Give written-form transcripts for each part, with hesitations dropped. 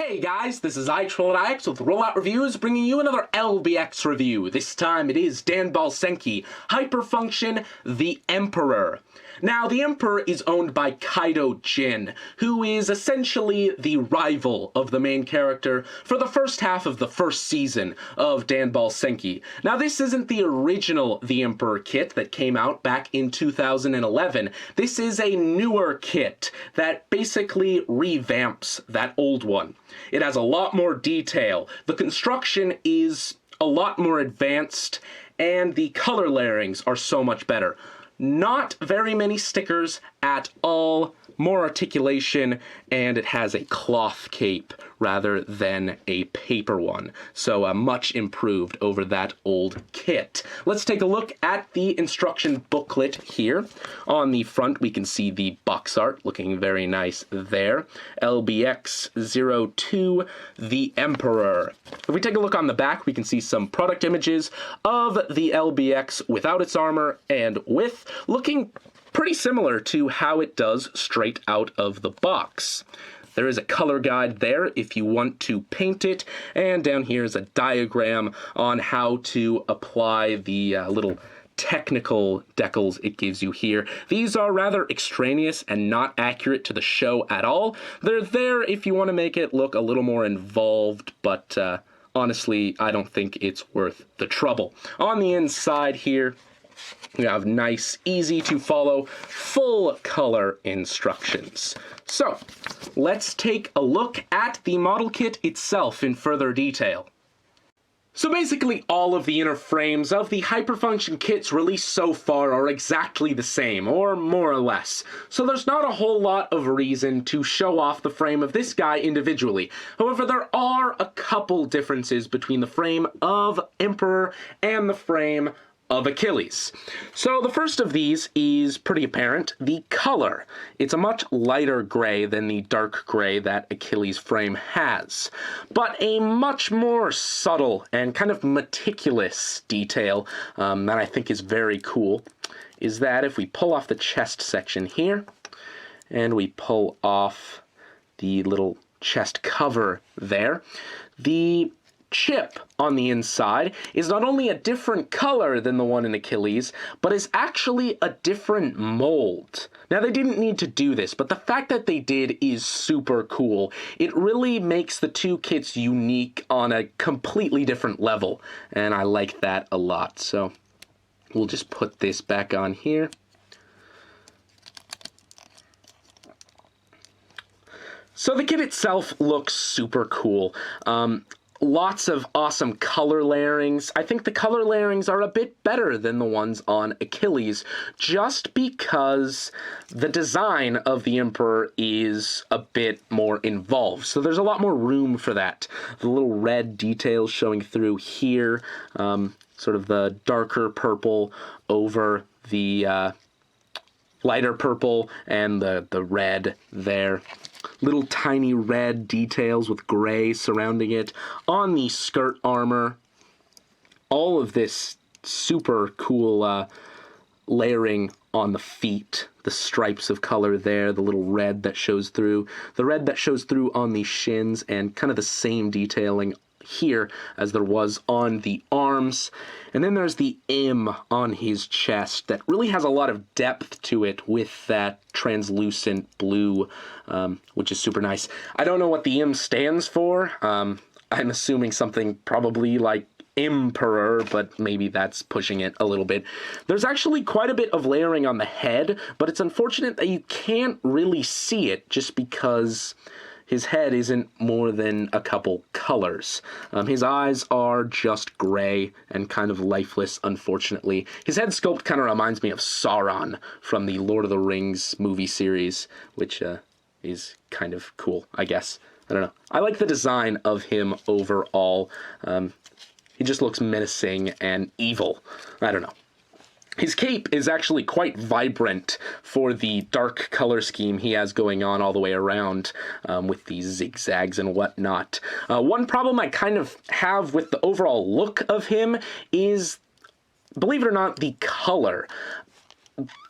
Hey guys, this is iTrollIX with Rollout Reviews bringing you another LBX review. This time it is Danball Senki, Hyperfunction the Emperor. Now, the Emperor is owned by Kaido Jin, who is essentially the rival of the main character for the first half of the first season of Danball Senki. Now, this isn't the original The Emperor kit that came out back in 2011. This is a newer kit that basically revamps that old one. It has a lot more detail. The construction is a lot more advanced, and the color layerings are so much better. Not very many stickers at all, more articulation, and it has a cloth cape rather than a paper one. So much improved over that old kit. Let's take a look at the instruction booklet here. On the front, we can see the box art looking very nice there. LBX02, the Emperor. If we take a look on the back, we can see some product images of the LBX without its armor and with, looking pretty similar to how it does straight out of the box. There is a color guide there if you want to paint it, and down here is a diagram on how to apply the little technical decals it gives you here. These are rather extraneous and not accurate to the show at all. They're there if you want to make it look a little more involved, but honestly, I don't think it's worth the trouble. On the inside here, we have nice, easy to follow, full color instructions. So, let's take a look at the model kit itself in further detail. So basically all of the inner frames of the Hyperfunction kits released so far are exactly the same, or more or less. So there's not a whole lot of reason to show off the frame of this guy individually. However, there are a couple differences between the frame of Emperor and the frame of Achilles. So the first of these is pretty apparent, the color. It's a much lighter gray than the dark gray that Achilles' frame has, but a much more subtle and kind of meticulous detail that I think is very cool is that if we pull off the chest section here, and we pull off the little chest cover there, the chip on the inside is not only a different color than the one in Achilles, but is actually a different mold. Now, they didn't need to do this, but the fact that they did is super cool. It really makes the two kits unique on a completely different level, and I like that a lot. So we'll just put this back on here. So the kit itself looks super cool. Lots of awesome color layerings. I think the color layerings are a bit better than the ones on Achilles, just because the design of the Emperor is a bit more involved. So there's a lot more room for that. The little red details showing through here, sort of the darker purple over the lighter purple and the red there. Little tiny red details with gray surrounding it. On the skirt armor, all of this super cool layering on the feet. The stripes of color there, the little red that shows through. The red that shows through on the shins, and kind of the same detailing here as there was on the arms. And then there's the M on his chest that really has a lot of depth to it with that translucent blue, which is super nice. I don't know what the M stands for. I'm assuming something probably like Emperor, but maybe that's pushing it a little bit. There's actually quite a bit of layering on the head, but it's unfortunate that you can't really see it just because his head isn't more than a couple colors. His eyes are just gray and kind of lifeless, unfortunately. His head sculpt kind of reminds me of Sauron from the Lord of the Rings movie series, which is kind of cool, I guess. I don't know. I like the design of him overall. He just looks menacing and evil. I don't know. His cape is actually quite vibrant for the dark color scheme he has going on all the way around with these zigzags and whatnot. One problem I kind of have with the overall look of him is, believe it or not, the color.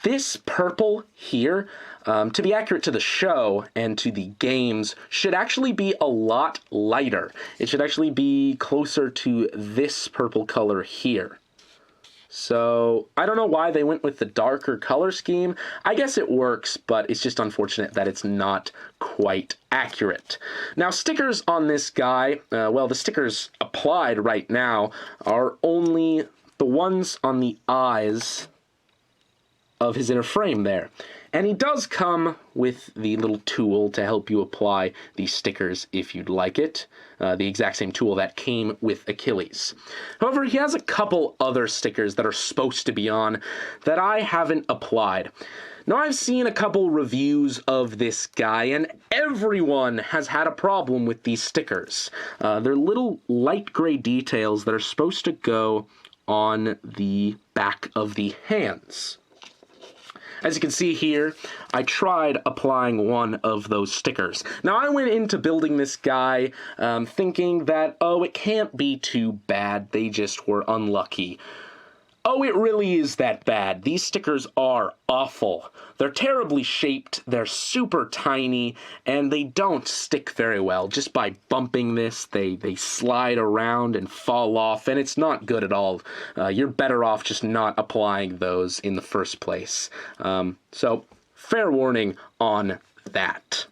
This purple here, to be accurate to the show and to the games, should actually be a lot lighter. It should actually be closer to this purple color here. So, I don't know why they went with the darker color scheme. I guess it works, but it's just unfortunate that it's not quite accurate. Now, stickers on this guy, well, the stickers applied right now are only the ones on the eyes of his inner frame there. And he does come with the little tool to help you apply these stickers if you'd like it. The exact same tool that came with Achilles. However, he has a couple other stickers that are supposed to be on that I haven't applied. Now, I've seen a couple reviews of this guy, and everyone has had a problem with these stickers. They're little light gray details that are supposed to go on the back of the hands. As you can see here, I tried applying one of those stickers. Now, I went into building this guy thinking that, oh, it can't be too bad, they just were unlucky. Oh, it really is that bad. These stickers are awful. They're terribly shaped, they're super tiny, and they don't stick very well. Just by bumping this, they slide around and fall off, and it's not good at all. You're better off just not applying those in the first place. So, fair warning on that.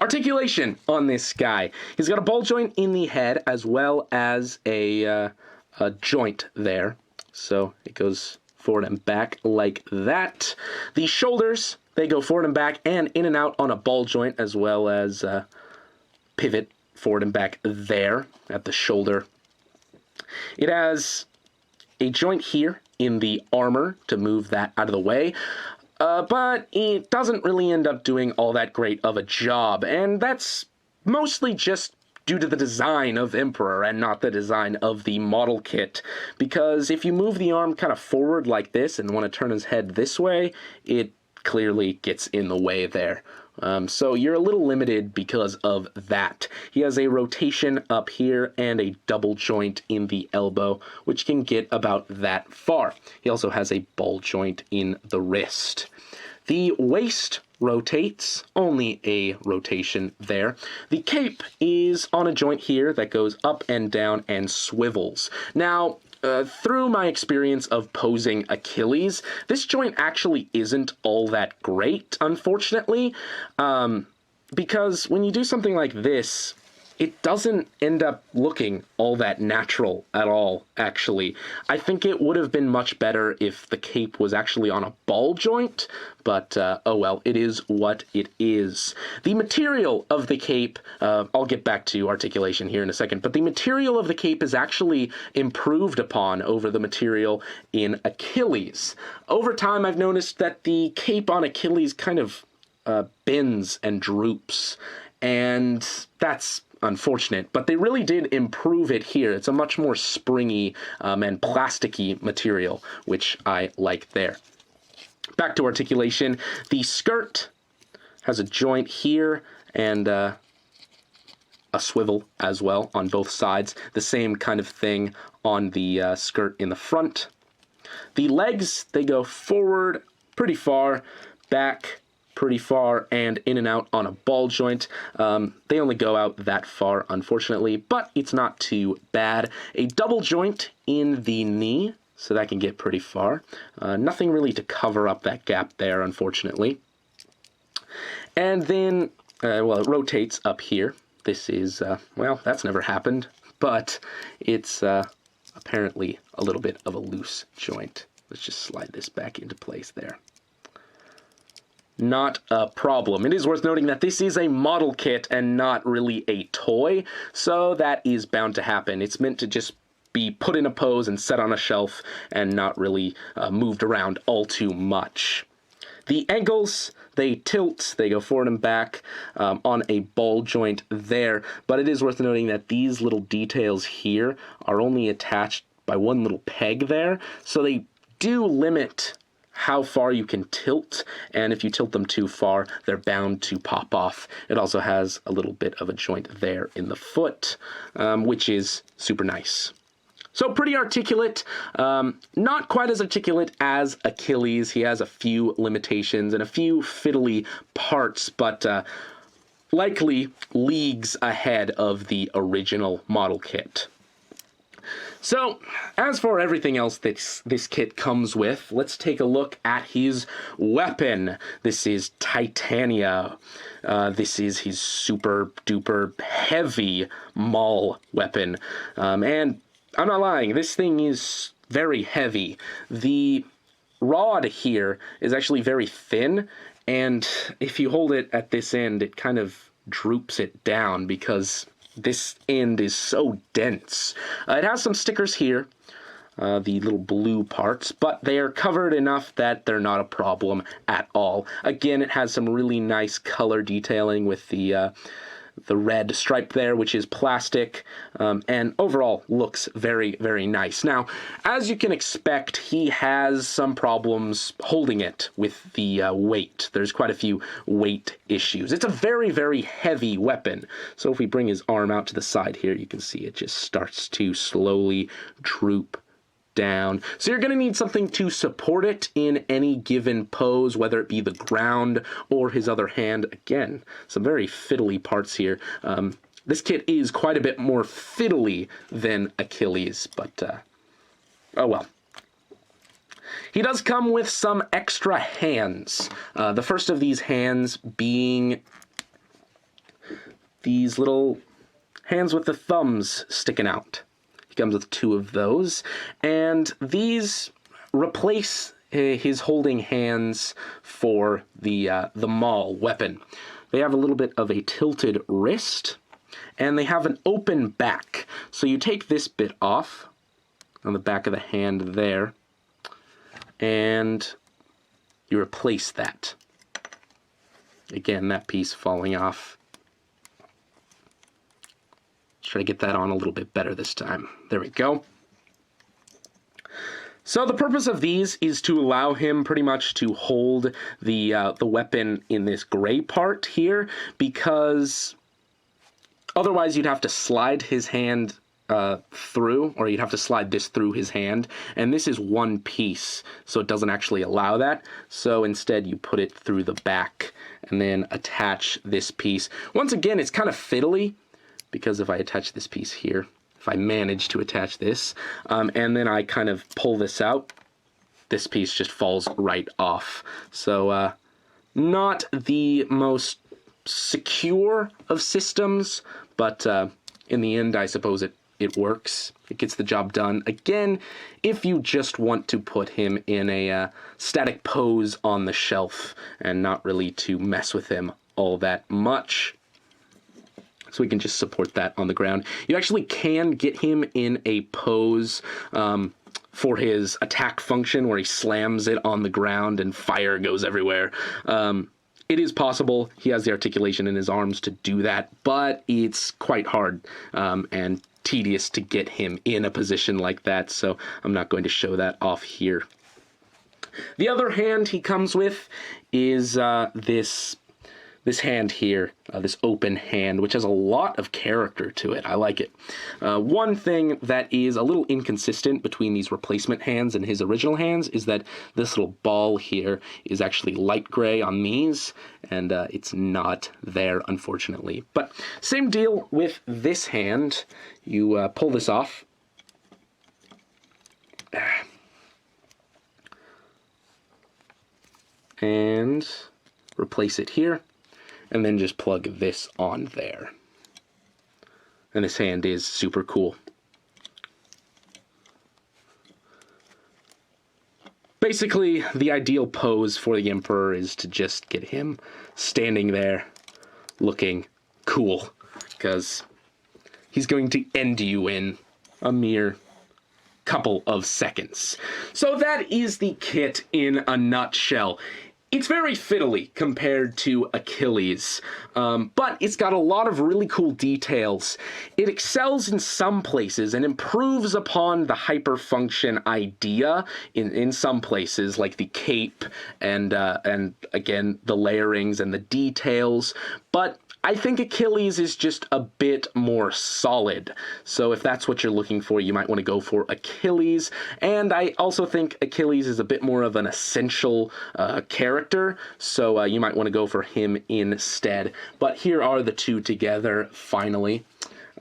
Articulation on this guy. He's got a ball joint in the head as well as a joint there. So it goes forward and back like that. The shoulders, they go forward and back and in and out on a ball joint as well as pivot forward and back there at the shoulder. It has a joint here in the armor to move that out of the way. But it doesn't really end up doing all that great of a job, and that's mostly just due to the design of Emperor and not the design of the model kit, because if you move the arm kind of forward like this and want to turn his head this way, it clearly gets in the way there. So you're a little limited because of that. He has a rotation up here and a double joint in the elbow, which can get about that far. He also has a ball joint in the wrist. The waist rotates, only a rotation there. The cape is on a joint here that goes up and down and swivels. Now, through my experience of posing Achilles, this joint actually isn't all that great, unfortunately, because when you do something like this, it doesn't end up looking all that natural at all, actually. I think it would have been much better if the cape was actually on a ball joint, but oh well, it is what it is. The material of the cape, I'll get back to articulation here in a second, but the material of the cape is actually improved upon over the material in Achilles. Over time, I've noticed that the cape on Achilles kind of bends and droops, and that's unfortunate, but they really did improve it here. It's a much more springy and plasticky material, which I like there. Back to articulation. The skirt has a joint here and a swivel as well on both sides. The same kind of thing on the skirt in the front. The legs, they go forward pretty far, back pretty far, and in and out on a ball joint. They only go out that far, unfortunately, but it's not too bad. A double joint in the knee, so that can get pretty far. Nothing really to cover up that gap there, unfortunately. And then, well, it rotates up here. This is, well, that's never happened, but it's apparently a little bit of a loose joint. Let's just slide this back into place there. Not a problem. It is worth noting that this is a model kit and not really a toy, so that is bound to happen. It's meant to just be put in a pose and set on a shelf and not really moved around all too much. The ankles, they tilt, they go forward and back on a ball joint there, but it is worth noting that these little details here are only attached by one little peg there, so they do limit how far you can tilt, and if you tilt them too far, they're bound to pop off. It also has a little bit of a joint there in the foot, which is super nice. So pretty articulate, not quite as articulate as Achilles. He has a few limitations and a few fiddly parts, but likely leagues ahead of the original model kit. So, as for everything else that this kit comes with, let's take a look at his weapon. This is Titania. This is his super duper heavy maul weapon. And I'm not lying, this thing is very heavy. The rod here is actually very thin, and if you hold it at this end, it kind of droops it down because this end is so dense. It has some stickers here, the little blue parts, but they are covered enough that they're not a problem at all. Again, it has some really nice color detailing with the red stripe there, which is plastic, and overall looks very, very nice. Now, as you can expect, he has some problems holding it with the weight. There's quite a few weight issues. It's a very, very heavy weapon. So if we bring his arm out to the side here, you can see it just starts to slowly droop down. So you're going to need something to support it in any given pose, whether it be the ground or his other hand. Again, some very fiddly parts here. This kit is quite a bit more fiddly than Achilles, but oh well. He does come with some extra hands. The first of these hands being these little hands with the thumbs sticking out. He comes with 2 of those, and these replace his holding hands for the maul weapon. They have a little bit of a tilted wrist, and they have an open back. So you take this bit off on the back of the hand there, and you replace that. Again, that piece falling off. Try to get that on a little bit better this time. There we go. So the purpose of these is to allow him pretty much to hold the weapon in this gray part here, because otherwise you'd have to slide his hand through, or you'd have to slide this through his hand, and this is one piece, so it doesn't actually allow that. So instead you put it through the back and then attach this piece. Once again, it's kind of fiddly, because if I attach this piece here, if I manage to attach this, and then I kind of pull this out, this piece just falls right off. So not the most secure of systems, but in the end, I suppose it works. It gets the job done. Again, if you just want to put him in a static pose on the shelf and not really to mess with him all that much, so we can just support that on the ground. You actually can get him in a pose for his attack function where he slams it on the ground and fire goes everywhere. It is possible. He has the articulation in his arms to do that, but it's quite hard and tedious to get him in a position like that, so I'm not going to show that off here. The other hand he comes with is this hand here, this open hand, which has a lot of character to it. I like it. One thing that is a little inconsistent between these replacement hands and his original hands is that this little ball here is actually light gray on these, and it's not there, unfortunately. But same deal with this hand. You pull this off. And replace it here. And then just plug this on there. And this hand is super cool. Basically, the ideal pose for the Emperor is to just get him standing there looking cool, because he's going to end you in a mere couple of seconds. So that is the kit in a nutshell. It's very fiddly compared to Achilles, but it's got a lot of really cool details. It excels in some places and improves upon the hyperfunction idea in some places, like the cape and again, the layerings and the details. But I think Achilles is just a bit more solid. So if that's what you're looking for, you might want to go for Achilles. And I also think Achilles is a bit more of an essential character, so you might want to go for him instead. But here are the two together, finally.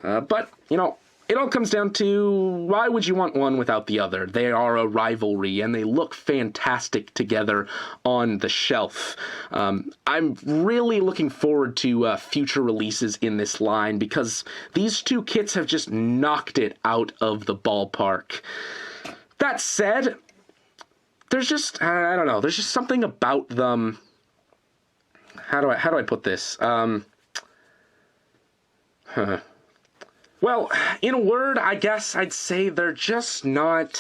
But, you know, it all comes down to, why would you want one without the other? They are a rivalry, and they look fantastic together on the shelf. I'm really looking forward to future releases in this line, because these two kits have just knocked it out of the ballpark. That said, there's just, I don't know, there's just something about them. How do I put this? Well, in a word, I guess I'd say they're just not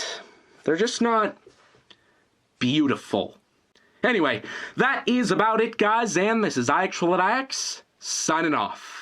beautiful. Anyway, that is about it, guys, and this is iActual@IX, signing off.